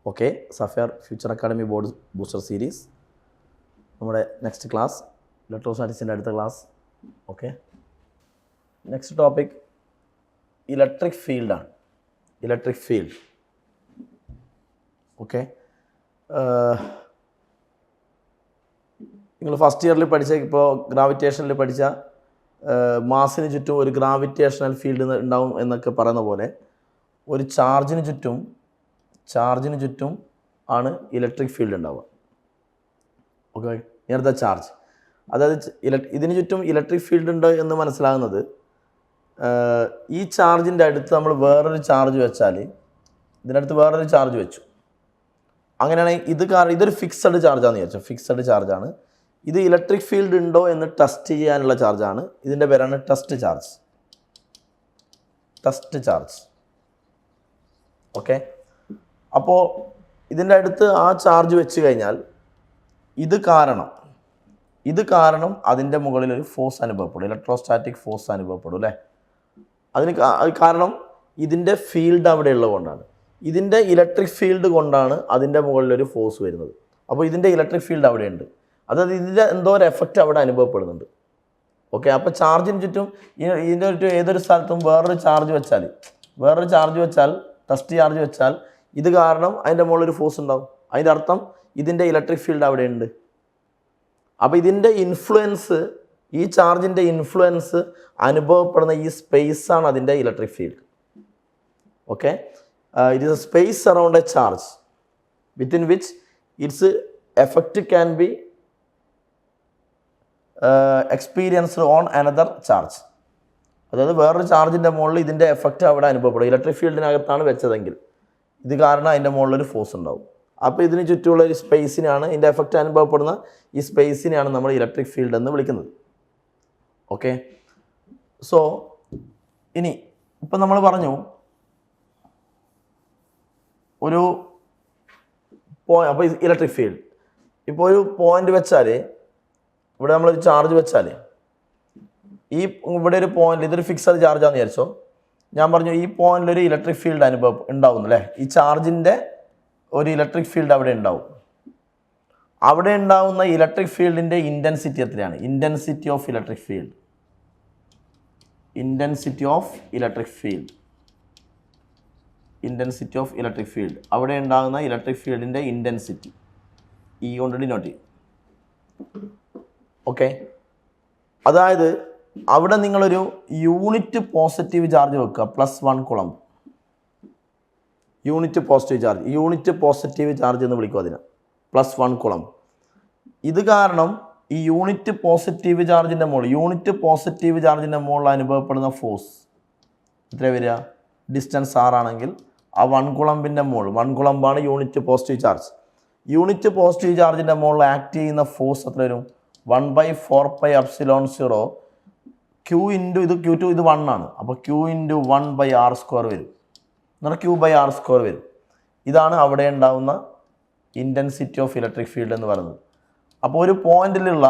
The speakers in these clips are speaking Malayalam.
Okay, sapphire future academy board booster series നമ്മുടെ നെക്സ്റ്റ് ക്ലാസ് ഇലക്ട്രോസ്റ്റാറ്റിക്സിൻ്റെ അടുത്ത class. Okay, next topic electric ഫീൽഡാണ്. Electric field. ഓക്കെ, നിങ്ങൾ ഫസ്റ്റ് ഇയറിൽ പഠിച്ച, ഇപ്പോൾ ഗ്രാവിറ്റേഷനിൽ പഠിച്ച മാസിന് ചുറ്റും ഒരു ഗ്രാവിറ്റേഷണൽ ഫീൽഡ് ഉണ്ടാവും എന്നൊക്കെ പറയുന്ന പോലെ ഒരു ചാർജിന് ചുറ്റും ആണ് ഇലക്ട്രിക് ഫീൽഡ് ഉണ്ടാവുക. Okay, near the charge. അതായത് ഇതിന് ചുറ്റും ഇലക്ട്രിക് ഫീൽഡ് ഉണ്ട് എന്ന് മനസ്സിലാകുന്നത്, ഈ ചാർജിൻ്റെ അടുത്ത് നമ്മൾ വേറൊരു ചാർജ് വെച്ചാൽ, ഇതിനടുത്ത് വേറൊരു ചാർജ് വെച്ചു, അങ്ങനെയാണെങ്കിൽ ഇതൊരു ഫിക്സഡ് ചാർജാണെന്ന് വിചാരിച്ചു. ഫിക്സഡ് ചാർജാണ് ഇത്. ഇലക്ട്രിക് ഫീൽഡ് ഉണ്ടോ എന്ന് ടെസ്റ്റ് ചെയ്യാനുള്ള ചാർജാണ്. ഇതിൻ്റെ പേരാണ് ടെസ്റ്റ് ചാർജ്. ഓക്കെ, അപ്പോൾ ഇതിൻ്റെ അടുത്ത് ആ ചാർജ് വെച്ച് കഴിഞ്ഞാൽ ഇത് കാരണം അതിൻ്റെ മുകളിൽ ഒരു ഫോഴ്സ് അനുഭവപ്പെടും, ഇലക്ട്രോസ്റ്റാറ്റിക് ഫോഴ്സ് അനുഭവപ്പെടും അല്ലേ. അതിന് കാരണം ഇതിൻ്റെ ഫീൽഡ് അവിടെ ഉള്ളതുകൊണ്ടാണ്. ഇതിൻ്റെ ഇലക്ട്രിക് ഫീൽഡ് കൊണ്ടാണ് അതിൻ്റെ മുകളിലൊരു ഫോഴ്സ് വരുന്നത്. അപ്പോൾ ഇതിൻ്റെ ഇലക്ട്രിക് ഫീൽഡ് അവിടെയുണ്ട്. അതായത് ഇതിൻ്റെ എന്തോ ഒരു എഫക്റ്റ് അവിടെ അനുഭവപ്പെടുന്നുണ്ട്. ഓക്കെ, അപ്പോൾ ചാർജിന് ചുറ്റും ഇതിൻ്റെ ചുറ്റും ഏതൊരു സ്ഥലത്തും വേറൊരു ചാർജ് വെച്ചാൽ ടെസ്റ്റ് ചാർജ് വെച്ചാൽ ഇത് കാരണം അതിൻ്റെ മുകളിലൊരു ഫോഴ്സ് ഉണ്ടാവും. അതിൻ്റെ അർത്ഥം ഇതിൻ്റെ ഇലക്ട്രിക് ഫീൽഡ് അവിടെയുണ്ട്. അപ്പോൾ ഇതിൻ്റെ ഇൻഫ്ലുവൻസ്, ഈ ചാർജിൻ്റെ ഇൻഫ്ലുവൻസ് അനുഭവപ്പെടുന്ന ഈ സ്പേസാണ് അതിൻ്റെ electric field. Okay, it is A space around A charge within which it's effect can be experienced on another charge. അതായത് വേറൊരു ചാർജിൻ്റെ മുകളിൽ ഇതിൻ്റെ എഫക്റ്റ് അവിടെ അനുഭവപ്പെടും. ഇലക്ട്രിക് ഫീൽഡിനകത്താണ് വെച്ചതെങ്കിൽ ഇത് കാരണം അതിൻ്റെ മുകളിലൊരു ഫോഴ്സ് ഉണ്ടാവും. അപ്പോൾ ഇതിന് ചുറ്റുമുള്ള ഒരു സ്പേസിനാണ്, ഇതിൻ്റെ എഫക്റ്റ് അനുഭവപ്പെടുന്ന ഈ സ്പേസിനെയാണ് നമ്മൾ ഇലക്ട്രിക് ഫീൽഡ് എന്ന് വിളിക്കുന്നത്. ഓക്കെ, സോ ഇനി ഇപ്പം നമ്മൾ പറഞ്ഞു അപ്പോൾ ഇലക്ട്രിക് ഫീൽഡ്. ഇപ്പോൾ ഒരു പോയിന്റ് വെച്ചാൽ, ഇവിടെ നമ്മളൊരു ചാർജ് വെച്ചാൽ, ഇവിടെ ഒരു പോയിന്റ്, ഇതൊരു ഫിക്സഡ് ചാർജാണെന്ന് വിചാരിച്ചോ. ഞാൻ പറഞ്ഞു ഈ പോയിന്റിലൊരു ഇലക്ട്രിക് ഫീൽഡ് അനുഭവം ഉണ്ടാവുന്നു അല്ലേ. ഈ ചാർജിൻ്റെ ഒരു ഇലക്ട്രിക് ഫീൽഡ് അവിടെ ഉണ്ടാവും. അവിടെ ഉണ്ടാവുന്ന ഇലക്ട്രിക് ഫീൽഡിൻ്റെ ഇൻറ്റൻസിറ്റി എത്രയാണ്? Intensity of electric field. അവിടെ ഉണ്ടാകുന്ന ഇലക്ട്രിക് ഫീൽഡിൻ്റെ ഇൻറ്റൻസിറ്റി ഈ കൊണ്ട് ഡിനോട്ട് ചെയ്യും. ഓക്കെ, അതായത് അവിടെ നിങ്ങളൊരു യൂണിറ്റ് പോസിറ്റീവ് ചാർജ് വെക്കുക, +1 കുളം. യൂണിറ്റ് പോസിറ്റീവ് ചാർജ് എന്ന് വിളിക്കും അതിന്, +1 കുളം. ഇത് കാരണം ഈ യൂണിറ്റ് പോസിറ്റീവ് ചാർജിൻ്റെ മുകളിൽ അനുഭവപ്പെടുന്ന ഫോഴ്സ് എത്ര വരിക? ഡിസ്റ്റൻസ് r ആണെങ്കിൽ ആ 1 കുളമ്പിൻ്റെ മുകളിൽ, 1 കുളമ്പാണ് unit positive charge. Unit positive ചാർജിൻ്റെ മുകളിൽ ആക്ട് ചെയ്യുന്ന ഫോഴ്സ് എത്ര വരും? 1/4πε0 Q ഇൻറ്റു ഇത് Q2, ഇത് 1 ആണ്. അപ്പോൾ Q ഇൻറ്റു 1/r² വരും. എന്നാൽ Q/r² വരും. ഇതാണ് അവിടെ ഉണ്ടാകുന്ന ഇൻറ്റൻസിറ്റി ഓഫ് ഇലക്ട്രിക് ഫീൽഡ് എന്ന് പറയുന്നത്. അപ്പോൾ ഒരു പോയിന്റിലുള്ള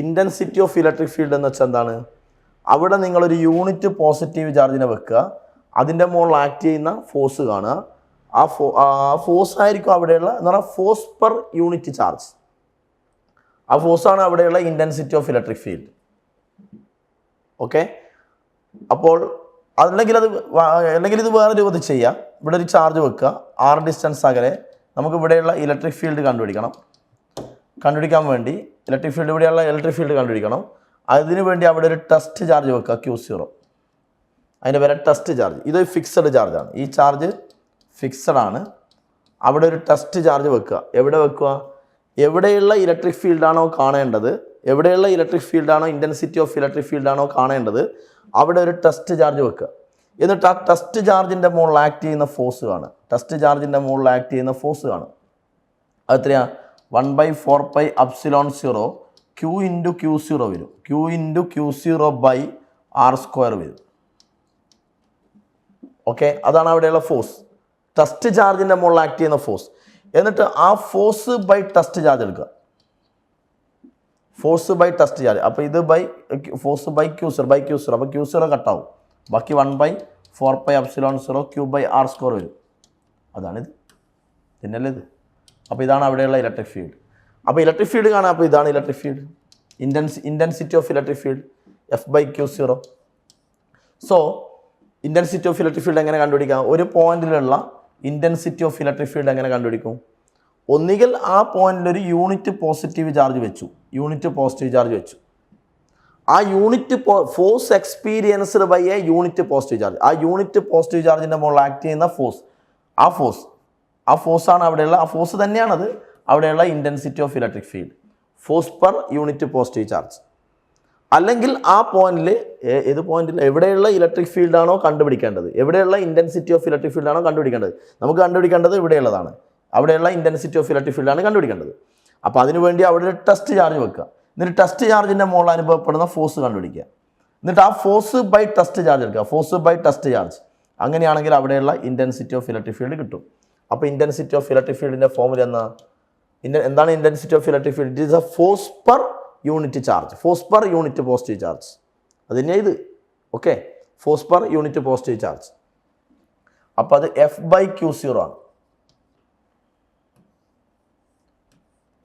ഇൻറ്റൻസിറ്റി ഓഫ് ഇലക്ട്രിക് ഫീൽഡ് എന്ന് വെച്ചാൽ എന്താണ്? അവിടെ നിങ്ങളൊരു യൂണിറ്റ് പോസിറ്റീവ് ചാർജിനെ വെക്കുക, അതിൻ്റെ മുകളിൽ ആക്ട് ചെയ്യുന്ന ഫോഴ്സ് കാണുക. ആ ഫോഴ്സ് ആയിരിക്കും അവിടെയുള്ള, എന്ന് പറഞ്ഞാൽ ഫോഴ്സ് പെർ യൂണിറ്റ് ചാർജ്. ആ ഫോഴ്സാണ് അവിടെയുള്ള intensity of electric field. Okay, അപ്പോൾ അല്ലെങ്കിൽ ഇത് വേറെ രൂപത്തിൽ ചെയ്യാം. ഇവിടെ ഒരു ചാർജ് വെക്കുക, r ഡിസ്റ്റൻസ് അകലെ. നമുക്ക് ഇവിടെയുള്ള ഇലക്ട്രിക് ഫീൽഡ് കണ്ടുപിടിക്കാൻ വേണ്ടി അതിന് വേണ്ടി അവിടെ ഒരു ടെസ്റ്റ് ചാർജ് വെക്കുക, Q0. അതിൻ്റെ പേര് ടെസ്റ്റ് ചാർജ്. ഇത് ഫിക്സഡ് ചാർജാണ്. ഈ ചാർജ് ഫിക്സഡ് ആണ്. അവിടെ ഒരു ടെസ്റ്റ് ചാർജ് വെക്കുക. എവിടെ വെക്കുക? എവിടെയുള്ള ഇലക്ട്രിക് ഫീൽഡാണോ കാണേണ്ടത്, ഇൻറ്റൻസിറ്റി ഓഫ് ഇലക്ട്രിക് ഫീൽഡാണോ കാണേണ്ടത്, അവിടെ ഒരു ടെസ്റ്റ് ചാർജ് വെക്കുക. എന്നിട്ട് ആ ടെസ്റ്റ് ചാർജിൻ്റെ മുകളിൽ ആക്ട് ചെയ്യുന്ന ഫോഴ്സ് കാണുക. അതെത്രയാ? 1/4πε0 Q ഇൻറ്റു Q0 വരും. Q ഇൻറ്റു Q0/r² വരും. ഓക്കെ, അതാണ് അവിടെയുള്ള ഫോഴ്സ്, ടെസ്റ്റ് ചാർജിൻ്റെ മുകളിൽ ആക്ട് ചെയ്യുന്ന ഫോഴ്സ്. എന്നിട്ട് ആ ഫോഴ്സ് ബൈ ടെസ്റ്റ് ചാർജ് എടുക്കുക. അപ്പോൾ ഇത് ഫോഴ്സ് ബൈ Q0. അപ്പോൾ Q0 കട്ടാവും. ബാക്കി 1/4πε0 Q/r² വരും. അതാണിത്, പിന്നല്ലേ ഇത്. അപ്പോൾ ഇതാണ് അവിടെയുള്ള ഇലക്ട്രിക് ഫീൽഡ്. അപ്പോൾ ഇലക്ട്രിക് ഫീൽഡ് കാണാം. അപ്പോൾ ഇതാണ് electric field, intensity of electric field F/Q0. So intensity of electric field എങ്ങനെ കണ്ടുപിടിക്കാം? ഒരു പോയിന്റിലുള്ള ഇൻറ്റൻസിറ്റി ഓഫ് ഇലക്ട്രിക് ഫീൽഡ് എങ്ങനെ കണ്ടുപിടിക്കും? ഒന്നുകിൽ ആ പോയിന്റിൽ ഒരു യൂണിറ്റ് പോസിറ്റീവ് ചാർജ് വെച്ചു, ആ unit force experienced by a unit positive charge, ആ യൂണിറ്റ് പോസിറ്റീവ് ചാർജിൻ്റെ മുകളിൽ ആക്ട് ചെയ്യുന്ന ഫോഴ്സ്, ആ ഫോഴ്സാണ് അവിടെയുള്ള, ആ ഫോഴ്സ് തന്നെയാണത് അവിടെയുള്ള intensity of electric field, force per unit positive charge. അല്ലെങ്കിൽ ആ പോയിന്റിൽ ഏത് പോയിന്റിൽ എവിടെയുള്ള ഇലക്ട്രിക് ഫീൽഡാണോ കണ്ടുപിടിക്കേണ്ടത്, എവിടെയുള്ള ഇൻറ്റൻസിറ്റി ഓഫ് ഇലക്ട്രിക് ഫീൽഡാണോ കണ്ടുപിടിക്കേണ്ടത്, നമുക്ക് കണ്ടുപിടിക്കേണ്ടത് ഇവിടെയുള്ളതാണ്, അവിടെയുള്ള ഇൻറ്റൻസിറ്റി ഓഫ് ഇലക്ട്രിക് ഫീൽഡാണ് കണ്ടുപിടിക്കേണ്ടത്. അപ്പോൾ അതിനുവേണ്ടി അവിടെ ഒരു ടെസ്റ്റ് ചാർജ് വെക്കുക, എന്നിട്ട് ടെസ്റ്റ് ചാർജിൻ്റെ മുകളിൽ അനുഭവപ്പെടുന്ന ഫോഴ്സ് കണ്ടുപിടിക്കുക, എന്നിട്ട് ആ ഫോഴ്സ് ബൈ ടെസ്റ്റ് ചാർജ് എടുക്കുക, ഫോഴ്സ് ബൈ ടെസ്റ്റ് ചാർജ്. അങ്ങനെയാണെങ്കിൽ അവിടെയുള്ള ഇൻറ്റൻസിറ്റി ഓഫ് ഇലക്ട്രിക് ഫീൽഡ് കിട്ടും. അപ്പോൾ ഇൻറ്റൻസിറ്റി ഓഫ് ഇലക്ട്രിക് ഫീൽഡിൻ്റെ ഫോർമുല എന്താണ്? Intensity of electric field it is a force per unit charge, force per unit positive charge. അത് തന്നെയാണ് ഇത്. Okay, force per unit positive charge. അപ്പോൾ അത് F/Q0 ആണ്.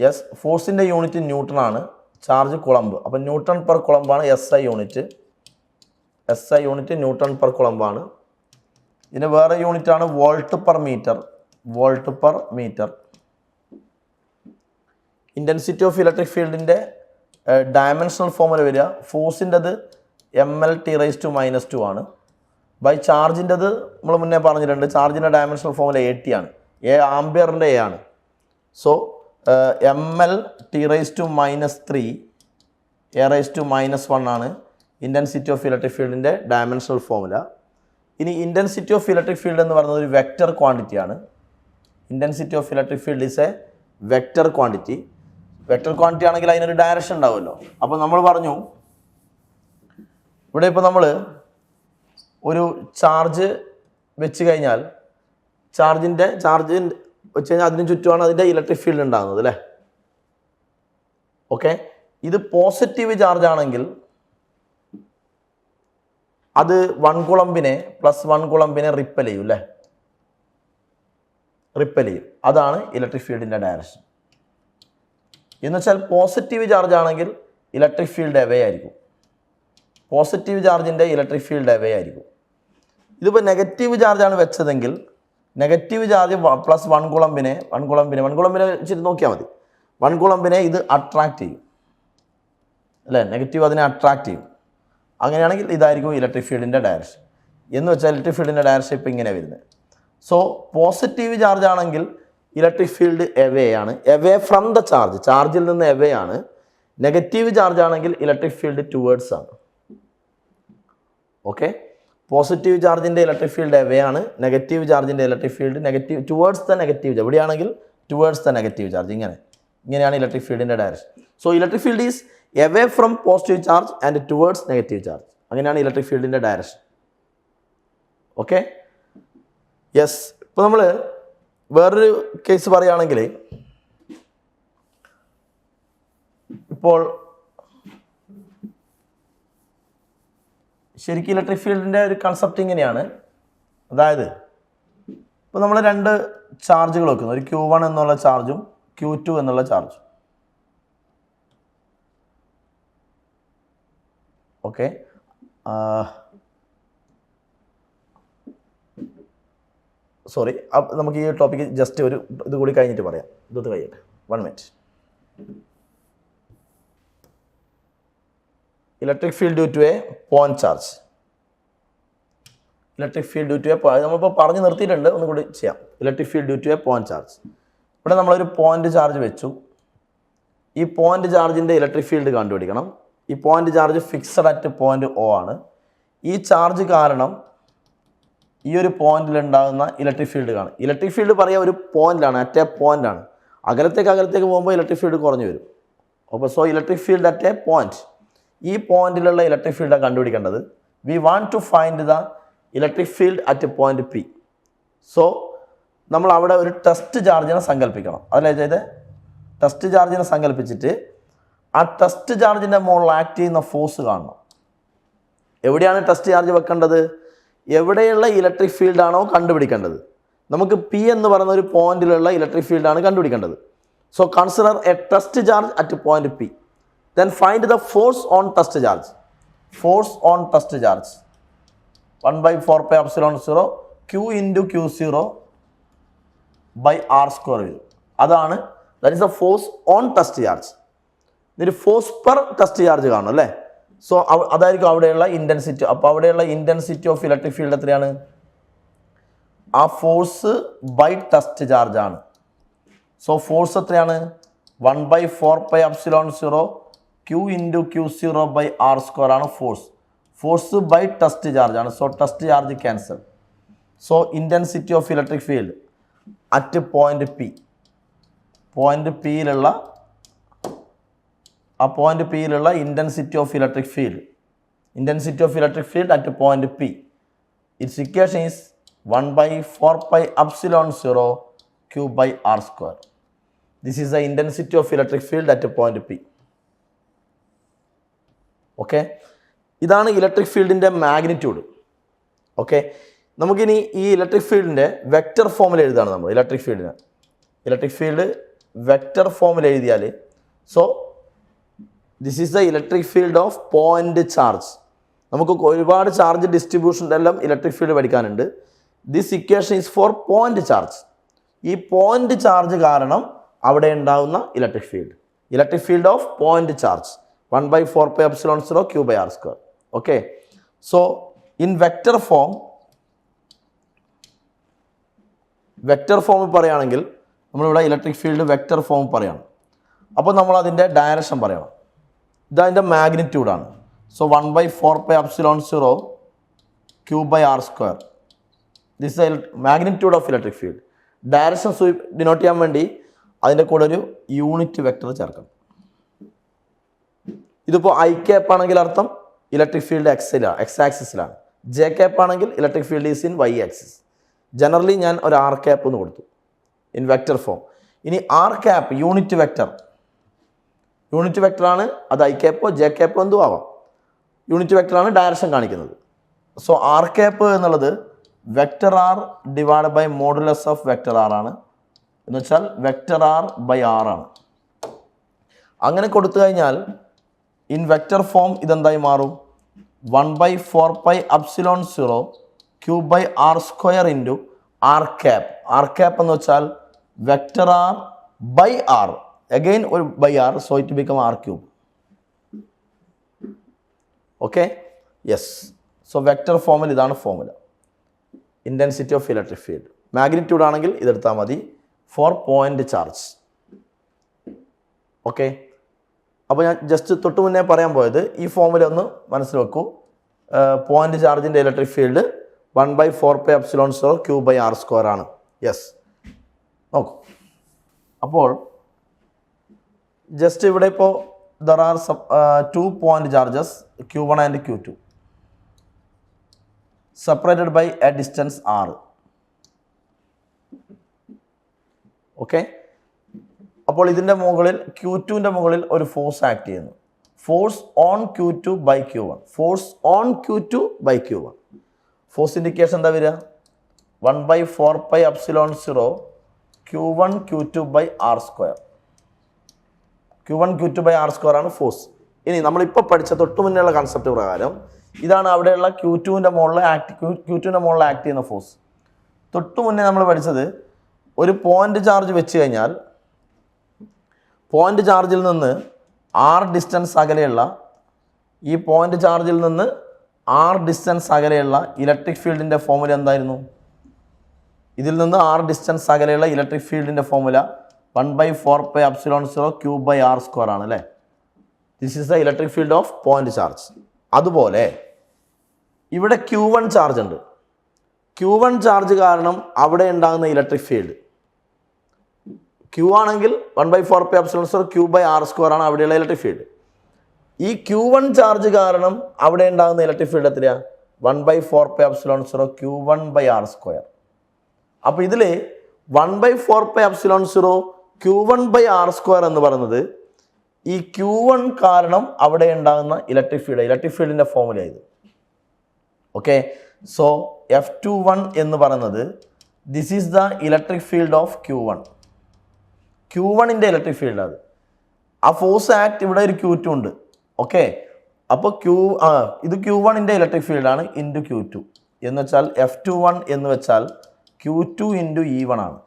യെസ്, ഫോഴ്സിൻ്റെ യൂണിറ്റ് ന്യൂട്ടൺ ആണ്, ചാർജ് കുളമ്പ്. അപ്പം ന്യൂട്ടൺ പെർ കുളമ്പാണ് SI യൂണിറ്റ്, ന്യൂട്ടൺ പെർ കുളമ്പാണ്. ഇതിന് വേറെ യൂണിറ്റാണ് volt per metre. Intensity of electric ഫീൽഡിൻ്റെ ഡയമെൻഷണൽ ഫോർമുല വരിക, ഫോഴ്സിൻ്റെത് mL/(-2) ആണ്, ബൈ ചാർജിൻ്റെത് നമ്മൾ മുന്നേ പറഞ്ഞിട്ടുണ്ട്, ചാർജിൻ്റെ ഡയമെൻഷണൽ ഫോർമുല AT ആണ്, ആംബിയറിൻ്റെ A ആണ്. സോ mL/(3) A⁻⁻1 ആണ് ഇൻറ്റൻസിറ്റി ഓഫ് ഇലക്ട്രിക് ഫീൽഡിൻ്റെ ഡയമെൻഷണൽ ഫോർമുല. ഇനി ഇൻറ്റൻസിറ്റി ഓഫ് ഇലക്ട്രിക് ഫീൽഡ് എന്ന് പറയുന്നത് ഒരു വെക്റ്റർ ക്വാണ്ടിറ്റിയാണ്. Intensity of electric field is a vector quantity. Vector quantity ആണെങ്കിൽ അതിനൊരു ഡയറക്ഷൻ ഉണ്ടാവുമല്ലോ. അപ്പോൾ നമ്മൾ പറഞ്ഞു ഇവിടെ ഇപ്പോൾ നമ്മൾ ഒരു ചാർജ് വെച്ച് കഴിഞ്ഞാൽ ചാർജ് വെച്ച് കഴിഞ്ഞാൽ അതിന് ചുറ്റുമാണ് അതിൻ്റെ ഇലക്ട്രിക് ഫീൽഡ് ഉണ്ടാകുന്നത് അല്ലേ. ഓക്കെ, ഇത് പോസിറ്റീവ് ചാർജ് ആണെങ്കിൽ അത് 1 കുളമ്പിനെ +1 കുളമ്പിനെ റിപ്പൽ ചെയ്യും അല്ലേ, അതാണ് ഇലക്ട്രിക് ഫീൽഡിൻ്റെ ഡയറക്ഷൻ. എന്ന് വെച്ചാൽ പോസിറ്റീവ് ചാർജ് ആണെങ്കിൽ ഇലക്ട്രിക് ഫീൽഡ് എവേ ആയിരിക്കും, പോസിറ്റീവ് ചാർജിൻ്റെ ഇലക്ട്രിക് ഫീൽഡ് എവേ ആയിരിക്കും. ഇതിപ്പോൾ നെഗറ്റീവ് ചാർജാണ് വെച്ചതെങ്കിൽ നെഗറ്റീവ് ചാർജ് +1 കുളമ്പിനെ വെച്ചിട്ട് നോക്കിയാൽ മതി, 1 കുളമ്പിനെ ഇത് അട്രാക്റ്റ് ചെയ്യും അല്ലേ, നെഗറ്റീവ് അതിനെ അട്രാക്റ്റ് ചെയ്യും. അങ്ങനെയാണെങ്കിൽ ഇതായിരിക്കും ഇലക്ട്രിക് ഫീൽഡിൻ്റെ ഡയറക്ഷൻ. എന്ന് വെച്ചാൽ ഇലക്ട്രിക് ഫീൽഡിൻ്റെ ഡയറക്ഷൻ ഇപ്പോൾ ഇങ്ങനെ വരുന്നത്. സോ പോസിറ്റീവ് ചാർജ് ആണെങ്കിൽ ഇലക്ട്രിക് ഫീൽഡ് എവേ ആണ്, എവേ ഫ്രം ദ ചാർജ്, ചാർജിൽ നിന്ന് എവേ ആണ്. നെഗറ്റീവ് ചാർജ് ആണെങ്കിൽ ഇലക്ട്രിക് ഫീൽഡ് ടുവേർഡ്സ് ആണ്. ഓക്കെ, പോസിറ്റീവ് ചാർജിൻ്റെ ഇലക്ട്രിക് ഫീൽഡ് എവേ ആണ്, നെഗറ്റീവ് ചാർജിൻ്റെ electric field towards the negative charge, എവിടെയാണെങ്കിൽ ടുവേർഡ്സ് ദ നെഗറ്റീവ് ചാർജ്. ഇങ്ങനെയാണ് ഇലക്ട്രിക് ഫീൽഡിൻ്റെ direction. So electric field is away from positive charge and towards negative charge. അങ്ങനെയാണ് ഇലക്ട്രിക് ഫീൽഡിൻ്റെ ഡയറക്ഷൻ. Okay, yes. ഇപ്പോൾ നമ്മൾ വേറൊരു കേസ് പറയുകയാണെങ്കിൽ, ഇപ്പോൾ ശരിക്കും ഇലക്ട്രിക് ഫീൽഡിൻ്റെ ഒരു കൺസെപ്റ്റ് ഇങ്ങനെയാണ്. അതായത് ഇപ്പോൾ നമ്മൾ 2 ചാർജുകൾ വെക്കുന്നു, ഒരു Q1 എന്നുള്ള ചാർജും Q2 എന്നുള്ള ചാർജും. ഓക്കെ, സോറി, നമുക്ക് ഈ ടോപ്പിക്ക് ജസ്റ്റ് ഒരു ഇത് കൂടി കഴിഞ്ഞിട്ട് പറയാം. ഇത് കഴിയട്ടെ, 1 minute. Electric field due to a point charge. Electric field due to a, നമ്മളിപ്പോൾ പറഞ്ഞു നിർത്തിയിട്ടുണ്ട്, ഒന്നുകൂടി ചെയ്യാം. Electric field due to a point charge. ഇവിടെ നമ്മളൊരു പോയിന്റ് ചാർജ് വെച്ചു. ഈ പോയിന്റ് ചാർജിൻ്റെ ഇലക്ട്രിക് ഫീൽഡ് കണ്ടുപിടിക്കണം. ഈ point charge fixed at point O ആണ്. ഈ ചാർജ് കാരണം ഈ ഒരു പോയിന്റിൽ ഉണ്ടാകുന്ന ഇലക്ട്രിക് ഫീൽഡ് കാണും. ഇലക്ട്രിക് ഫീൽഡ് പറയുക ഒരു പോയിന്റാണ്, അറ്റ് എ പോയിന്റാണ്. അകലത്തേക്ക് പോകുമ്പോൾ ഇലക്ട്രിക് ഫീൽഡ് കുറഞ്ഞു വരും. അപ്പോൾ so electric field at a point, ഈ പോയിന്റിലുള്ള ഇലക്ട്രിക് ഫീൽഡാണ് കണ്ടുപിടിക്കേണ്ടത്. We want to find the electric field at point P. So നമ്മൾ അവിടെ ഒരു ടെസ്റ്റ് ചാർജിനെ സങ്കല്പിക്കണം. അതല്ലേ ചെയ്ത് ടെസ്റ്റ് ചാർജിനെ സങ്കല്പിച്ചിട്ട് ആ ടെസ്റ്റ് ചാർജിൻ്റെ മുകളിൽ ആക്ട് ചെയ്യുന്ന ഫോഴ്സ് കാണണം. എവിടെയാണ് ടെസ്റ്റ് ചാർജ് വെക്കേണ്ടത്? എവിടെയുള്ള ഇലക്ട്രിക് ഫീൽഡാണോ കണ്ടുപിടിക്കേണ്ടത്, നമുക്ക് പി എന്ന് പറയുന്ന ഒരു പോയിന്റിലുള്ള ഇലക്ട്രിക് ഫീൽഡാണ് കണ്ടുപിടിക്കേണ്ടത്. So consider a test charge at point P. Then find the force on test charge. Force on test charge 1/4πε0 Q into Q0 by R square. അതാണ് that is a force on test charge. ഇതൊരു ഫോഴ്സ് പെർ ടെസ്റ്റ് ചാർജ് കാണും അല്ലേ. സോ അതായിരിക്കും അവിടെയുള്ള ഇൻറ്റൻസിറ്റി. അപ്പോൾ അവിടെയുള്ള ഇൻറ്റൻസിറ്റി ഓഫ് ഇലക്ട്രിക് ഫീൽഡ് എത്രയാണ്? ആ ഫോഴ്സ് ബൈ ടെസ്റ്റ് ചാർജ് ആണ്. സോ ഫോഴ്സ് എത്രയാണ്? 1/4πε0 Q into Q0 by R square ആണ് force. Force by test charge ആണ്. So test charge cancel. So intensity of electric field at point P. Point പിയിലുള്ള intensity of electric field. Intensity of electric field at point P. It's equation is 1/4πε0 Q by R square. This is the intensity of electric field at point P. Okay, ഇതാണ് ഇലക്ട്രിക് ഫീൽഡിൻ്റെ മാഗ്നിറ്റ്യൂഡ്. ഓക്കെ, നമുക്കിനി ഈ ഇലക്ട്രിക് ഫീൽഡിൻ്റെ വെക്റ്റർ ഫോമിൽ എഴുതാണ് നമ്മൾ. ഇലക്ട്രിക് ഫീൽഡ് വെക്റ്റർ ഫോമിൽ എഴുതിയാൽ, so this is the electric field of point charge. നമുക്ക് ഒരുപാട് ചാർജ് ഡിസ്ട്രിബ്യൂഷൻ്റെ എല്ലാം ഇലക്ട്രിക് ഫീൽഡ് പഠിക്കാനുണ്ട്. This equation is for point charge. ഈ പോയിന്റ് ചാർജ് കാരണം അവിടെ ഉണ്ടാകുന്ന electric field of point charge 1/4πε0 Q by R square. Okay, so in vector form പറയുകയാണെങ്കിൽ നമ്മളിവിടെ ഇലക്ട്രിക് ഫീൽഡ് വെക്റ്റർ ഫോം പറയണം. അപ്പോൾ നമ്മൾ അതിൻ്റെ ഡയറക്ഷൻ പറയണം. ഇതതിൻ്റെ മാഗ്നിറ്റ്യൂഡാണ്. So 1/4πε0 Q by R square. This is magnitude of electric field. Direction denote ചെയ്യാൻ വേണ്ടി അതിൻ്റെ കൂടെ ഒരു യൂണിറ്റ് വെക്റ്റർ ചേർക്കണം. ഇതിപ്പോൾ ഐ ക്യാപ്പ് ആണെങ്കിൽ അർത്ഥം ഇലക്ട്രിക് ഫീൽഡ് എക്സ് ആക്സിസിലാണ്. ജെ ക്യാപ്പ് ആണെങ്കിൽ electric field is in y axis. Generally ഞാൻ ഒരു ആർ ക്യാപ്പ് എന്ന് കൊടുത്തു ഇൻ വെക്റ്റർ ഫോം. ഇനി ആർ ക്യാപ്പ് യൂണിറ്റ് വെക്റ്ററാണ്. അത് ഐ ക്യാപ്പോ ജെ ക്യാപ്പോ എന്തോ ആവാം. യൂണിറ്റ് വെക്റ്ററാണ് ഡയറക്ഷൻ കാണിക്കുന്നത്. സോ ആർ ക്യാപ്പ് എന്നുള്ളത് vector R divide by modulus of vector R ആണ്. എന്ന് വെച്ചാൽ വെക്റ്റർ ആർ ബൈ ആർ ആണ്. അങ്ങനെ കൊടുത്തു കഴിഞ്ഞാൽ ഇൻ വെക്റ്റർ ഫോം ഇതെന്തായി മാറും? 1/4πε0 Q by R square into r cap. R cap എന്ന് വെച്ചാൽ vector r by r. Again ഒരു by r, so it become r cube. Okay, yes. So vector ഫോമിൽ ഇതാണ് formula. Intensity of electric field magnitude ആണെങ്കിൽ ഇതെടുത്താൽ മതി ഫോർ പോയിന്റ് ചാർജ്. ഓക്കെ, അപ്പോൾ ഞാൻ ജസ്റ്റ് തൊട്ട് മുന്നേ പറയാൻ പോയത് ഈ ഫോമുല ഒന്ന് മനസ്സിൽ വെക്കൂ. പോയിന്റ് ചാർജിൻ്റെ electric field 1/4πε0 Q by R square ആണ്. യെസ്, നോക്കൂ. അപ്പോൾ ജസ്റ്റ് ഇവിടെ ഇപ്പോൾ there are 2 point charges Q1 and Q2 separated by a distance r. Okay, അപ്പോൾ ഇതിൻ്റെ മുകളിൽ Q2ൻ്റെ മുകളിൽ ഒരു ഫോഴ്സ് ആക്ട് ചെയ്യുന്നു. Force on Q2 by Q1. Force indication എന്താ വരിക? 1/4πε0 Q1 Q2 by R square. Q1 Q2 by R square ആണ് ഫോഴ്സ്. ഇനി നമ്മളിപ്പോൾ പഠിച്ച തൊട്ട് മുന്നേയുള്ള കൺസെപ്റ്റ് പ്രകാരം ഇതാണ് അവിടെയുള്ള Q2ൻ്റെ മുകളിൽ ആക്ട് ചെയ്യുന്ന ഫോഴ്സ്. തൊട്ട് മുന്നേ നമ്മൾ പഠിച്ചത് ഒരു പോയിന്റ് ചാർജ് വെച്ച് കഴിഞ്ഞാൽ പോയിന്റ് ചാർജിൽ നിന്ന് R ഡിസ്റ്റൻസ് അകലെയുള്ള ഇലക്ട്രിക് ഫീൽഡിൻ്റെ ഫോമുല എന്തായിരുന്നു? ഇതിൽ നിന്ന് R ഡിസ്റ്റൻസ് അകലെയുള്ള ഇലക്ട്രിക് ഫീൽഡിൻ്റെ formula 1/4πε0 Q by R square ആണ് അല്ലേ. This is the electric field of point charge. അതുപോലെ ഇവിടെ Q1 ചാർജ് ഉണ്ട്. Q1 ചാർജ് കാരണം അവിടെ ഉണ്ടാകുന്ന ഇലക്ട്രിക് ഫീൽഡ് Q ആണെങ്കിൽ 1/4πε0 Q by R square ആണ് അവിടെയുള്ള ഇലക്ട്രിക് ഫീൽഡ്. ഈ Q1 ചാർജ് കാരണം അവിടെ ഉണ്ടാകുന്ന ഇലക്ട്രിക് ഫീൽഡ് എത്രയാണ്? 1/4πε0 Q1 by R square. അപ്പോൾ ഇതിൽ 1/4πε0 Q1 by R square എന്ന് പറയുന്നത് ഈ Q1 കാരണം അവിടെ ഉണ്ടാകുന്ന ഇലക്ട്രിക് ഫീൽഡിൻ്റെ ഫോമുല ഇത്. ഓക്കെ, സോ F21 എന്ന് പറയുന്നത് this is the electric field of Q1. Q1ൻ്റെ ഇലക്ട്രിക് ഫീൽഡ് അത്. ആ ഫോഴ്സ് ആക്ട് ഇവിടെ ഒരു Q2 ഉണ്ട്. ഓക്കെ, അപ്പോൾ ഇത് Q1ൻ്റെ ഇലക്ട്രിക് ഫീൽഡാണ് ഇൻറ്റു Q2 എന്ന് വെച്ചാൽ F21 എന്ന് വെച്ചാൽ Q2 ഇൻറ്റു E1 ആണ്.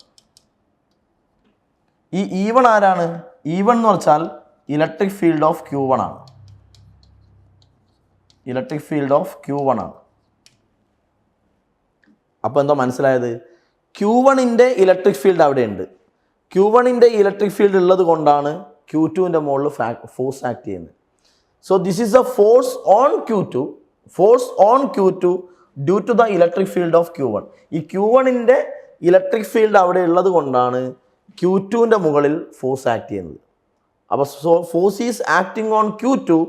ഈ E1 ആരാണ്? E1 എന്ന് വെച്ചാൽ ഇലക്ട്രിക് ഫീൽഡ് ഓഫ് Q1 ആണ്. ഇലക്ട്രിക് ഫീൽഡ് ഓഫ് Q1 ആണ്. അപ്പോൾ എന്താ മനസ്സിലായത്? Q1ൻ്റെ ഇലക്ട്രിക് ഫീൽഡ് അവിടെ ഉണ്ട്. Q1ൻ്റെ ഇലക്ട്രിക് ഫീൽഡ് ഉള്ളത് കൊണ്ടാണ് Q2ൻ്റെ മുകളിൽ ഫോഴ്സ് ആക്ട് ചെയ്യുന്നത്. So this is a force on Q2 due to the electric field of Q1. ഈ Q1ൻ്റെ ഇലക്ട്രിക് ഫീൽഡ് അവിടെ ഉള്ളത് കൊണ്ടാണ് Q2ൻ്റെ മുകളിൽ ഫോഴ്സ് ആക്ട് ചെയ്യുന്നത്. അപ്പോൾ force is acting on Q2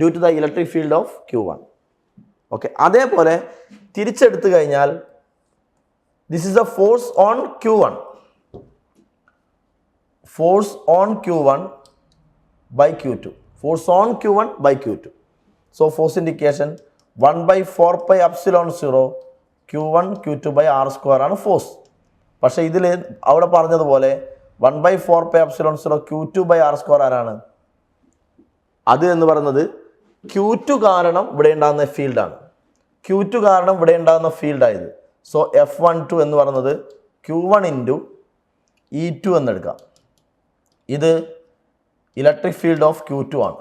due to the electric field of Q1. Okay, അതേപോലെ തിരിച്ചെടുത്തു കഴിഞ്ഞാൽ this is a force on Q1. Force on Q1 by Q2. Force on Q1 by Q2. So force indication 1/4 pi epsilon 0 Q1 Q2 by R square ആണ് ഫോഴ്സ്. പക്ഷേ ഇതിൽ അവിടെ പറഞ്ഞതുപോലെ 1/4 pi epsilon 0 Q2 by R square ആരാണ്? അത് എന്ന് പറയുന്നത് Q2 കാരണം ഇവിടെ ഉണ്ടാകുന്ന ഫീൽഡാണ്. Q2 കാരണം ഇവിടെ ഉണ്ടാകുന്ന ഫീൽഡായത്. സോ F12 എന്ന് പറയുന്നത് Q1 ഇൻറ്റു E2 എന്നെടുക്കാം. ഇത് ഇലക്ട്രിക് ഫീൽഡ് ഓഫ് Q2 ആണ്.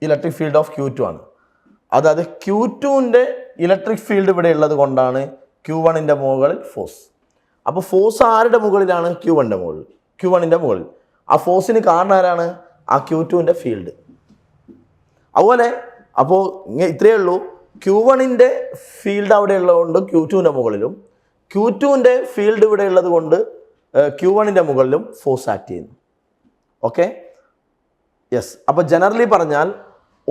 ഇലക്ട്രിക് ഫീൽഡ് ഓഫ് Q2 ആണ്. അതായത് Q2ൻ്റെ ഇലക്ട്രിക് ഫീൽഡ് ഇവിടെ ഉള്ളത് കൊണ്ടാണ് Q1ൻ്റെ മുകളിൽ ഫോഴ്സ്. അപ്പോൾ ഫോഴ്സ് ആരുടെ മുകളിലാണ്? Q1ൻ്റെ മുകളിൽ. ആ ഫോഴ്സിന് കാരണം ആരാണ്? ആ Q2ൻ്റെ ഫീൽഡ്. അതുപോലെ അപ്പോൾ ഇത്രയേ ഉള്ളൂ. Q1ൻ്റെ ഫീൽഡ് അവിടെ ഉള്ളതുകൊണ്ട് Q2ൻ്റെ മുകളിലും, Q2ൻ്റെ ഫീൽഡ് ഇവിടെ ഉള്ളത് കൊണ്ട് Q1ൻ്റെ മുകളിലും ഫോഴ്സ് ആക്ട് ചെയ്യുന്നു. Okay, yes. അപ്പോൾ ജനറലി പറഞ്ഞാൽ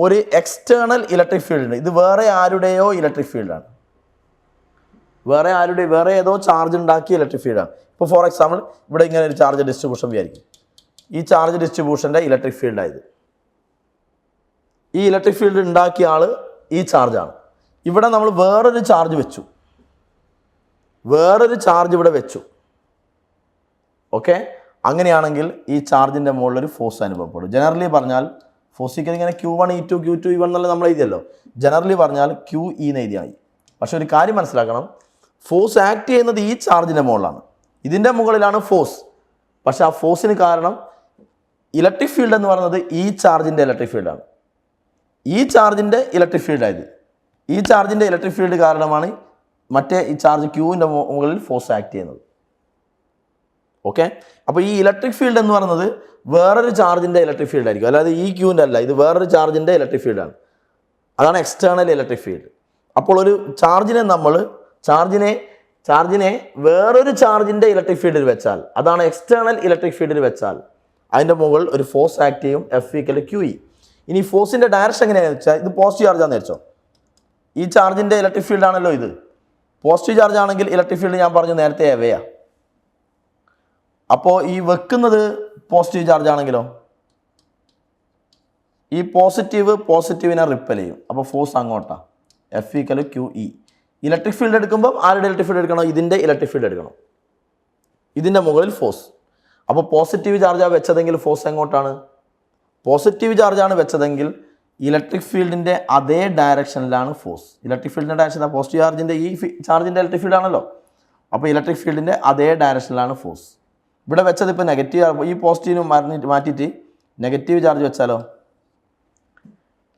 ഒരു എക്സ്റ്റേണൽ ഇലക്ട്രിക് ഫീൽഡ് ഉണ്ട്. ഇത് വേറെ ആരുടെയോ ഇലക്ട്രിക് ഫീൽഡാണ്. വേറെ ഏതോ ചാർജ് ഉണ്ടാക്കിയ ഇലക്ട്രിക് ഫീൽഡാണ്. ഇപ്പോൾ ഫോർ എക്സാമ്പിൾ ഇവിടെ ഇങ്ങനെ ഒരു ചാർജ് ഡിസ്ട്രിബ്യൂഷൻ വിചാരിക്കും. ഈ ചാർജ് ഡിസ്ട്രിബ്യൂഷൻ്റെ ഇലക്ട്രിക് ഫീൽഡായത്. ഈ ഇലക്ട്രിക് ഫീൽഡ് ഉണ്ടാക്കിയ ആൾ ഈ ചാർജാണ്. ഇവിടെ നമ്മൾ വേറൊരു ചാർജ് ഇവിടെ വെച്ചു. ഓക്കെ, അങ്ങനെയാണെങ്കിൽ ഈ ചാർജിൻ്റെ മുകളിലൊരു ഫോഴ്സ് അനുഭവപ്പെടും. ജനറലി പറഞ്ഞാൽ ഫോഴ്സിക്കൽ ഇങ്ങനെ Q1 E2 Q2 E1 എന്നുള്ള നമ്മൾ എഴുതിയല്ലോ. ജനറലി പറഞ്ഞാൽ QE എന്ന് എഴുതിയായി. പക്ഷെ ഒരു കാര്യം മനസ്സിലാക്കണം, ഫോഴ്സ് ആക്ട് ചെയ്യുന്നത് ഈ ചാർജിൻ്റെ മുകളിലാണ്. ഇതിൻ്റെ മുകളിലാണ് ഫോഴ്സ്. പക്ഷെ ആ ഫോഴ്സിന് കാരണം ഇലക്ട്രിക് ഫീൽഡ് എന്ന് പറയുന്നത് ഈ ചാർജിൻ്റെ ഇലക്ട്രിക് ഫീൽഡാണ്. ഈ ചാർജിൻ്റെ ഇലക്ട്രിക് ഫീൽഡായത്. ഈ ചാർജിൻ്റെ ഇലക്ട്രിക് ഫീൽഡ് കാരണമാണ് മറ്റേ ഈ ചാർജ് Qൻ്റെ മുകളിൽ ഫോഴ്സ് ആക്ട് ചെയ്യുന്നത്. ഓക്കെ, അപ്പോൾ ഈ ഇലക്ട്രിക് ഫീൽഡ് എന്ന് പറയുന്നത് വേറൊരു ചാർജിൻ്റെ ഇലക്ട്രിക് ഫീൽഡ് ആയിരിക്കും. അല്ലാതെ ഈ Qൻ്റെ അല്ല, ഇത് വേറൊരു ചാർജിൻ്റെ ഇലക്ട്രിക് ഫീൽഡാണ്. അതാണ് എക്സ്റ്റേണൽ ഇലക്ട്രിക് ഫീൽഡ്. അപ്പോൾ ഒരു ചാർജിനെ വേറൊരു ചാർജിൻ്റെ ഇലക്ട്രിക് ഫീൽഡിൽ വെച്ചാൽ, അതാണ് എക്സ്റ്റേണൽ ഇലക്ട്രിക് ഫീൽഡിൽ വെച്ചാൽ അതിൻ്റെ മുകളിൽ ഒരു ഫോഴ്സ് ആക്ട് ചെയ്യും. F=QE. ഇനി ഫോഴ്സിൻ്റെ ഡയറക്ഷൻ എങ്ങനെയാണെന്ന് വെച്ചാൽ ഇത് പോസിറ്റീവ് ചാർജാണെന്ന് വെച്ചോ. ഈ ചാർജിൻ്റെ ഇലക്ട്രിക് ഫീൽഡ് ആണല്ലോ ഇത്. പോസിറ്റീവ് ചാർജ് ആണെങ്കിൽ ഇലക്ട്രിക് ഫീൽഡ് ഞാൻ പറഞ്ഞു നേരത്തെ എവയാണ്. അപ്പോൾ ഈ വെക്കുന്നത് പോസിറ്റീവ് ചാർജ് ആണെങ്കിലോ ഈ പോസിറ്റീവിനെ റിപ്പൽ ചെയ്യും. അപ്പോൾ ഫോഴ്സ് അങ്ങോട്ടാണ്. F=QE. ഇലക്ട്രിക് ഫീൽഡ് എടുക്കുമ്പോൾ ആരുടെ ഇലക്ട്രിക് ഫീൽഡ് എടുക്കണം? ഇതിൻ്റെ ഇലക്ട്രിക് ഫീൽഡ് എടുക്കണം. ഇതിൻ്റെ മുകളിൽ ഫോഴ്സ്. അപ്പോൾ പോസിറ്റീവ് ചാർജാണ് വെച്ചതെങ്കിൽ ഫോഴ്സ് എങ്ങോട്ടാണ്? പോസിറ്റീവ് ചാർജാണ് വെച്ചതെങ്കിൽ ഇലക്ട്രിക് ഫീൽഡിൻ്റെ അതേ ഡയറക്ഷനിലാണ് ഫോഴ്സ്. ഇലക്ട്രിക് ഫീൽഡിൻ്റെ ഡയറക്ഷൻ പോസിറ്റീവ് ചാർജിൻ്റെ ഈ ചാർജിൻ്റെ ഇലക്ട്രിക് ഫീൽഡ് ആണല്ലോ. അപ്പോൾ ഇലക്ട്രിക് ഫീൽഡിൻ്റെ അതേ ഡയറക്ഷനിലാണ് ഫോഴ്സ്. ഇവിടെ വെച്ചത് ഇപ്പോൾ നെഗറ്റീവ്, ഈ പോസിറ്റീവിന് മാറ്റിയിട്ട് നെഗറ്റീവ് ചാർജ് വെച്ചാലോ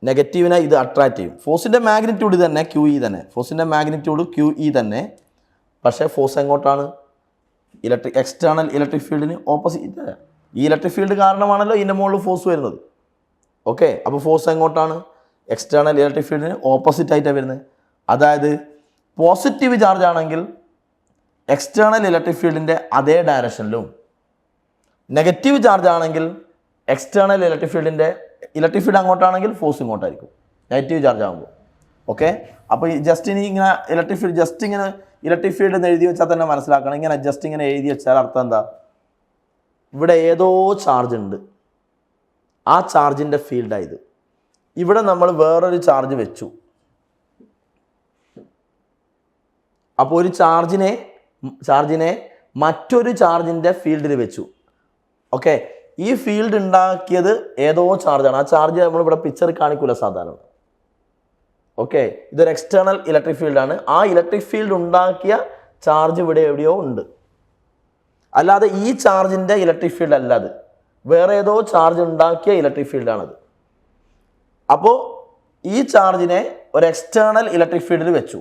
നെഗറ്റീവിനെ ഇത് അട്രാക്റ്റ് ചെയ്യും. ഫോഴ്സിൻ്റെ മാഗ്നിറ്റ്യൂഡ് തന്നെ QE തന്നെ. ഫോഴ്സിൻ്റെ മാഗ്നിറ്റ്യൂഡ് QE തന്നെ. പക്ഷേ ഫോഴ്സ് എങ്ങോട്ടാണ്? എക്സ്റ്റേണൽ ഇലക്ട്രിക് ഫീൽഡിന് ഓപ്പോസിറ്റ്. ഈ ഇലക്ട്രിക് ഫീൽഡ് കാരണമാണല്ലോ ഇതിൻ്റെ മുകളിൽ ഫോഴ്സ് വരുന്നത്. ഓക്കെ, അപ്പോൾ ഫോഴ്സ് എങ്ങോട്ടാണ്? എക്സ്റ്റേണൽ ഇലക്ട്രിക് ഫീൽഡിന് ഓപ്പോസിറ്റ് ആയിട്ടാണ് വരുന്നത്. അതായത് പോസിറ്റീവ് ചാർജ് ആണെങ്കിൽ എക്സ്റ്റേണൽ ഇലക്ട്രിക് ഫീൽഡിൻ്റെ അതേ ഡയറക്ഷനിലും, നെഗറ്റീവ് ചാർജ് ആണെങ്കിൽ എക്സ്റ്റേണൽ ഇലക്ട്രിക് ഫീൽഡ് അങ്ങോട്ടാണെങ്കിൽ ഫോഴ്സ് ഇങ്ങോട്ടായിരിക്കും നെഗറ്റീവ് ചാർജ് ആകുമ്പോൾ. ഓക്കെ, അപ്പോൾ ജസ്റ്റ് ഇങ്ങനെ ഇലക്ട്രിക് ഫീൽഡ് എന്ന് എഴുതി വെച്ചാൽ തന്നെ മനസ്സിലാക്കണം. ഇങ്ങനെ ജസ്റ്റ് ഇങ്ങനെ എഴുതി വെച്ചാൽ അർത്ഥം എന്താ? ഇവിടെ ഏതോ ചാർജ് ഉണ്ട്, ആ ചാർജിൻ്റെ ഫീൽഡായത്. ഇവിടെ നമ്മൾ വേറൊരു ചാർജ് വെച്ചു. അപ്പോൾ ഒരു ചാർജിനെ മറ്റൊരു ചാർജിൻ്റെ ഫീൽഡിൽ വെച്ചു. ഓക്കെ, ഈ ഫീൽഡ് ഉണ്ടാക്കിയത് ഏതോ ചാർജാണ്. ആ ചാർജ് നമ്മളിവിടെ പിക്ചർ കാണിക്കൂല സാധാരണ. ഓക്കെ, ഇതൊരു എക്സ്റ്റേണൽ ഇലക്ട്രിക് ഫീൽഡാണ്. ആ ഇലക്ട്രിക് ഫീൽഡ് ഉണ്ടാക്കിയ ചാർജ് ഇവിടെ എവിടെയോ ഉണ്ട്. അല്ലാതെ ഈ ചാർജിൻ്റെ ഇലക്ട്രിക് ഫീൽഡ് അല്ല, അത് വേറെ ഏതോ ചാർജ് ഉണ്ടാക്കിയ ഇലക്ട്രിക് ഫീൽഡാണത്. അപ്പോൾ ഈ ചാർജിനെ ഒരു എക്സ്റ്റേണൽ ഇലക്ട്രിക് ഫീൽഡിൽ വെച്ചു.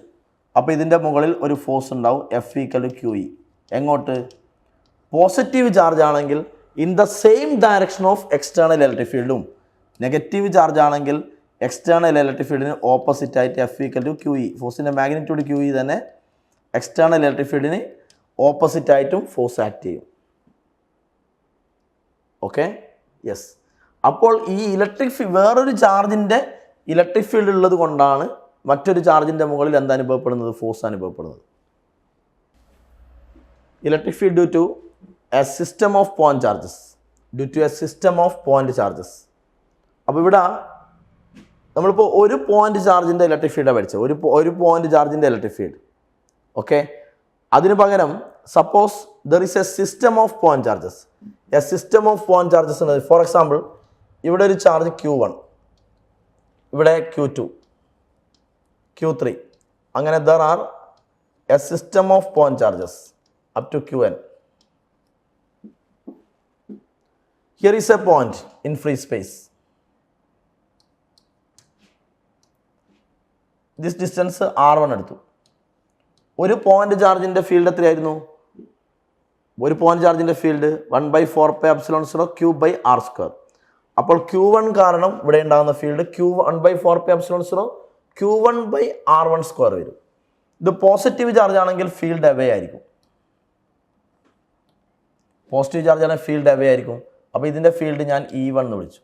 അപ്പോൾ ഇതിൻ്റെ മുകളിൽ ഒരു ഫോഴ്സ് ഉണ്ടാവും, F=QE. എങ്ങോട്ട്? പോസിറ്റീവ് ചാർജ് ആണെങ്കിൽ in the same direction of external electric ഫീൽഡും, നെഗറ്റീവ് ചാർജ് ആണെങ്കിൽ എക്സ്റ്റേണൽ ഇലക്ട്രിക് ഫീൽഡിന് ഓപ്പോസിറ്റ് ആയിട്ട് F=QE. ഫോഴ്സിൻ്റെ മാഗ്നിറ്റ്യൂഡ് QE തന്നെ എക്സ്റ്റേണൽ ഇലക്ട്രിക് ഫീൽഡിന് ഓപ്പോസിറ്റ് ആയിട്ടും ഫോഴ്സ് ആക്ട് ചെയ്യും. Okay, yes. അപ്പോൾ ഈ വേറൊരു ചാർജിൻ്റെ ഇലക്ട്രിക് ഫീൽഡ് ഉള്ളത് കൊണ്ടാണ് മറ്റൊരു ചാർജിൻ്റെ മുകളിൽ എന്താ അനുഭവപ്പെടുന്നത്? ഫോഴ്സ് അനുഭവപ്പെടുന്നത്. Electric field due to a system of point charges. അപ്പോൾ ഇവിടെ നമ്മളിപ്പോൾ ഒരു പോയിന്റ് ചാർജിൻ്റെ ഇലക്ട്രിക് ഫീൽഡാണ് പഠിച്ചത്, ഒരു പോയിന്റ് ചാർജിൻ്റെ ഇലക്ട്രിക് ഫീൽഡ്. ഓക്കെ, അതിന് പകരം suppose there is a system of point charges. A system of point charges എന്നത്, ഫോർ എക്സാമ്പിൾ, ഇവിടെ ഒരു ചാർജ് Q1, ഇവിടെ Q2, Q3, അങ്ങനെ there are a system of point charges up to Qn. Here is a point in free space. This distance R1 എടുത്തു. ഒരു പോയിന്റ് ചാർജിൻ്റെ ഫീൽഡ് എത്രയായിരുന്നു? ഒരു പോയിന്റ് ചാർജിൻ്റെ ഫീൽഡ് 1/4πε0 Q/r². അപ്പോൾ Q1 കാരണം ഇവിടെ ഉണ്ടാകുന്ന ഫീൽഡ് Q1/4πε0 Q1/r1² വരും. ഇത് പോസിറ്റീവ് ചാർജ് ആണെങ്കിൽ ഫീൽഡ് അവേ ആയിരിക്കും. പോസിറ്റീവ് ചാർജ് ആണെങ്കിൽ ഫീൽഡ് അവേ ആയിരിക്കും. അപ്പോൾ ഇതിൻ്റെ ഫീൽഡ് ഞാൻ E1 എന്ന് വിളിച്ചു.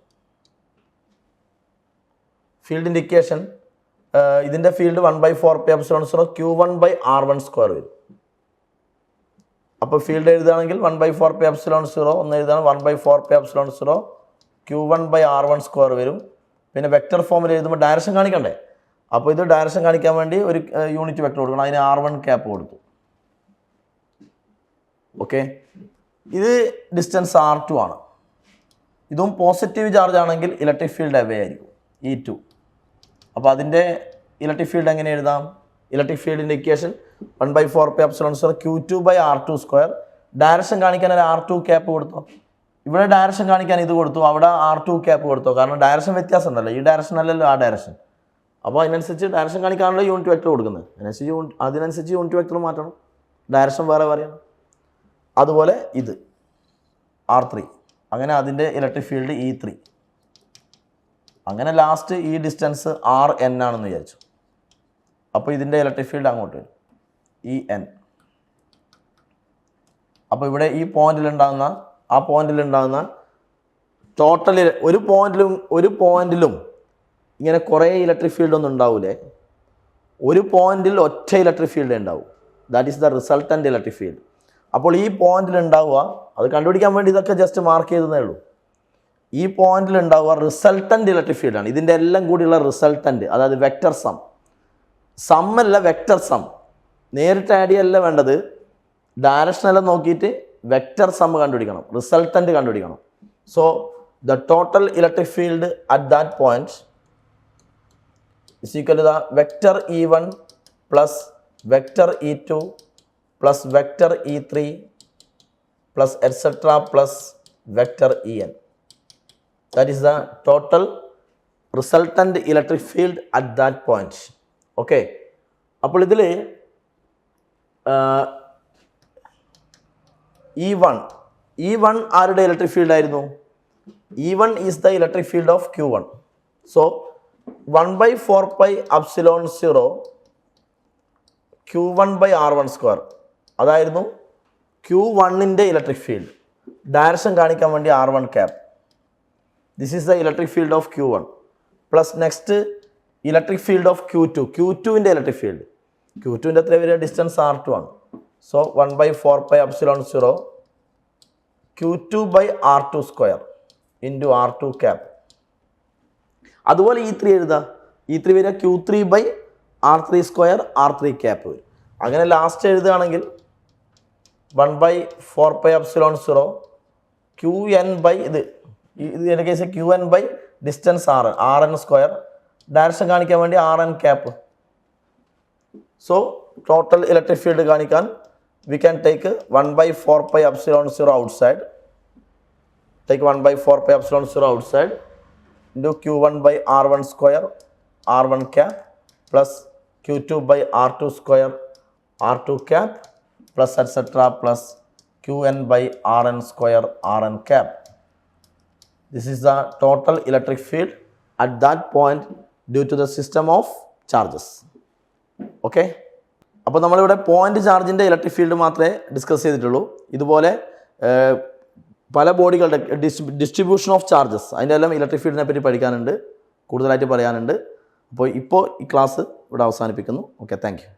ഫീൽഡ് ഇൻഡിക്കേഷൻ, ഇതിൻ്റെ ഫീൽഡ് 1/4πε0 Q1/r1² വരും. അപ്പോൾ ഫീൽഡ് എഴുതുകയാണെങ്കിൽ 1/4πε0, ഒന്ന് എഴുതാണ് 1/4πε0 Q1/r1² വരും. പിന്നെ വെക്റ്റർ ഫോമിൽ എഴുതുമ്പോൾ ഡയറക്ഷൻ കാണിക്കണ്ടേ? അപ്പോൾ ഇത് ഡയറക്ഷൻ കാണിക്കാൻ വേണ്ടി ഒരു യൂണിറ്റ് വെക്റ്റർ കൊടുക്കണം. അതിന് R1 കൊടുത്തു. ഓക്കെ, ഇത് ഡിസ്റ്റൻസ് R2 ആണ്. ഇതും പോസിറ്റീവ് ചാർജ് ആണെങ്കിൽ ഇലക്ട്രിക് ഫീൽഡ് അവേ ആയിരിക്കും, E2. അപ്പോൾ അതിൻ്റെ ഇലക്ട്രിക് ഫീൽഡ് എങ്ങനെ എഴുതാം? Electric ഫീൽഡിൻ്റെ equation 1/4πε0 Q2/r2². ഡയറക്ഷൻ കാണിക്കാൻ ഒരു R2 കൊടുത്തോ. ഇവിടെ ഡയറക്ഷൻ കാണിക്കാൻ ഇത് കൊടുത്തു, അവിടെ R2 കൊടുത്തോ. കാരണം ഡയറക്ഷൻ വ്യത്യാസം ഉണ്ടല്ലോ, ഈ ഡയറക്ഷൻ അല്ലല്ലോ ആ ഡയറക്ഷൻ. അപ്പോൾ അതിനനുസരിച്ച് ഡയറക്ഷൻ കാണിക്കാനുള്ള യൂണിറ്റ് വെക്ടർ കൊടുക്കുന്നത്, അതിനനുസരിച്ച് യൂണിറ്റ് വെക്ടർ മാറ്റണം, ഡയറക്ഷൻ വേറെ പറയണം. അതുപോലെ ഇത് R3, അങ്ങനെ അതിൻ്റെ ഇലക്ട്രിക് ഫീൽഡ് E3. അങ്ങനെ ലാസ്റ്റ് ഈ ഡിസ്റ്റൻസ് Rn ആണെന്ന് വിചാരിച്ചു. അപ്പോൾ ഇതിൻ്റെ ഇലക്ട്രിക് ഫീൽഡ് അങ്ങോട്ട് വരും, En. അപ്പോൾ ഇവിടെ ഈ പോയിന്റിലുണ്ടാകുന്ന ടോട്ടൽ ഒരു പോയിന്റിലും ഇങ്ങനെ കുറേ ഇലക്ട്രിക് ഫീൽഡ് ഒന്നും ഉണ്ടാവില്ലേ. ഒരു പോയിന്റിൽ ഒറ്റ ഇലക്ട്രിക് ഫീൽഡ് ഉണ്ടാവും, that is the resultant electric field. അപ്പോൾ ഈ പോയിന്റിൽ ഉണ്ടാവുക, അത് കണ്ടുപിടിക്കാൻ വേണ്ടി ഇതൊക്കെ ജസ്റ്റ് മാർക്ക് ചെയ്തതേ ഉള്ളൂ. ഈ പോയിന്റിൽ ഉണ്ടാവുക റിസൾട്ടൻ്റ് ഇലക്ട്രിക് ഫീൽഡാണ്. ഇതിൻ്റെ എല്ലാം കൂടിയുള്ള റിസൾട്ടൻ്റ്, അതായത് വെക്റ്റർ സം അല്ല, വെക്റ്റർ സം. നേരിട്ട് ആഡ് ചെയ്യല്ല വേണ്ടത്, ഡയറക്ഷനെല്ലാം നോക്കിയിട്ട് വെക്റ്റർ സം കണ്ടുപിടിക്കണം, റിസൾട്ടൻ്റ് കണ്ടുപിടിക്കണം. So the total electric field at that point is equal to the vector E1 plus vector E2 plus vector E3 plus etc. plus vector En. That is the total resultant electric field at that point. Okay. അപ്പോൾ ഇതിൽ E1 ആരുടെ ഇലക്ട്രിക് ഫീൽഡ് ആയിരുന്നു? E1 is the electric field of Q1. So 1/4πε0 Q1/r1², അതായിരുന്നു Q1ൻ്റെ ഇലക്ട്രിക് ഫീൽഡ്. ഡയറക്ഷൻ കാണിക്കാൻ വേണ്ടി R1 this is the electric field of Q1 plus next electric field of Q2ൻ്റെ ഇലക്ട്രിക് ഫീൽഡ്. Q2ൻ്റെ എത്ര വരിക? ഡിസ്റ്റൻസ് R2 ആണ്. So 1/4πε0 Q2/r2² into R2. അതുപോലെ E3 എഴുതാം. E3 വരിക Q3/r3² R3 വരും. അങ്ങനെ ലാസ്റ്റ് എഴുതുകയാണെങ്കിൽ 1/4πε0 Qn ബൈ ഇതിൻ്റെ case Qn by distance Rn square, direction കാണിക്കാൻ വേണ്ടി Rn cap. So total electric field കാണിക്കാൻ we can take 1/4πε0 outside. Take 1/4πε0 outside into Q1 by R1 square R1 cap plus Q2 by R2 square R2 cap plus etc. plus Qn by Rn square Rn cap. This is the total electric field at that point due to the system of charges. Okay. അപ്പോൾ നമ്മളിവിടെ പോയിന്റ് ചാർജിൻ്റെ ഇലക്ട്രിക് ഫീൽഡ് മാത്രമേ ഡിസ്കസ് ചെയ്തിട്ടുള്ളൂ. ഇതുപോലെ പല ബോഡികളുടെ ഡിസ്ട്രിബ്യൂഷൻ ഓഫ് ചാർജസ് അതിൻ്റെ എല്ലാം ഇലക്ട്രിക് ഫീൽഡിനെ പറ്റി പഠിക്കാനുണ്ട്, കൂടുതലായിട്ട് പറയാനുണ്ട്. അപ്പോൾ ഇപ്പോൾ ഈ ക്ലാസ് ഇവിടെ അവസാനിപ്പിക്കുന്നു. Okay, thank you.